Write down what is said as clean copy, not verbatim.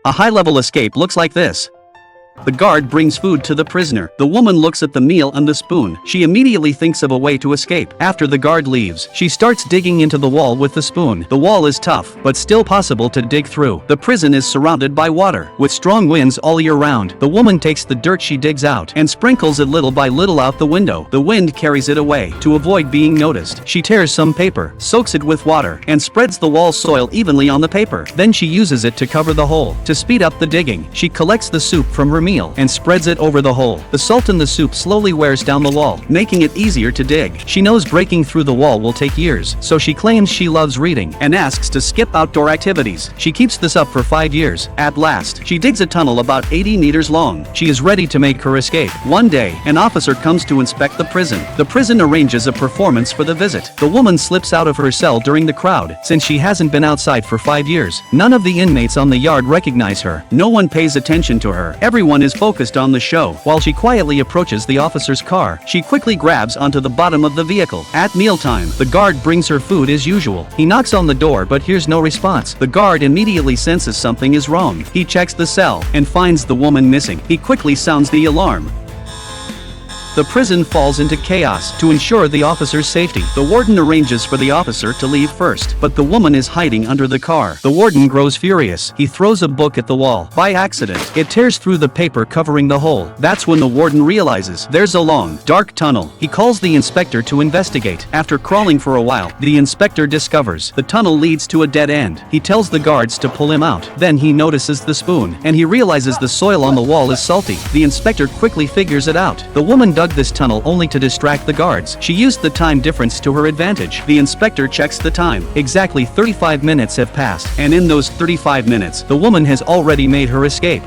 A high-level escape looks like this. The guard brings food to the prisoner. The woman looks at the meal and the spoon. She immediately thinks of a way to escape. After the guard leaves, she starts digging into the wall with the spoon. The wall is tough, but still possible to dig through. The prison is surrounded by water, with strong winds all year round. The woman takes the dirt she digs out and sprinkles it little by little out the window. The wind carries it away. To avoid being noticed, she tears some paper, soaks it with water, and spreads the wall soil evenly on the paper. Then she uses it to cover the hole. To speed up the digging, she collects the soup from her meal and spreads it over the hole. The salt in the soup slowly wears down the wall, making it easier to dig. She knows breaking through the wall will take years, so she claims she loves reading and asks to skip outdoor activities. She keeps this up for 5 years. At last, she digs a tunnel about 80 meters long. She is ready to make her escape. One day, an officer comes to inspect the prison. The prison arranges a performance for the visit. The woman slips out of her cell during the crowd, since she hasn't been outside for 5 years. None of the inmates on the yard recognize her. No one pays attention to her. Everyone is focused on the show. While she quietly approaches the officer's car, she quickly grabs onto the bottom of the vehicle. At mealtime, the guard brings her food as usual. He knocks on the door but hears no response. The guard immediately senses something is wrong. He checks the cell and finds the woman missing. He quickly sounds the alarm. The prison falls into chaos. To ensure the officer's safety, the warden arranges for the officer to leave first, but the woman is hiding under the car. The warden grows furious. He throws a book at the wall. By accident, it tears through the paper covering the hole. That's when the warden realizes there's a long, dark tunnel. He calls the inspector to investigate. After crawling for a while, the inspector discovers the tunnel leads to a dead end. He tells the guards to pull him out. Then he notices the spoon, and he realizes the soil on the wall is salty. The inspector quickly figures it out. The woman dug this tunnel only to distract the guards. She used the time difference to her advantage. The inspector checks the time. Exactly 35 minutes have passed, and in those 35 minutes, the woman has already made her escape.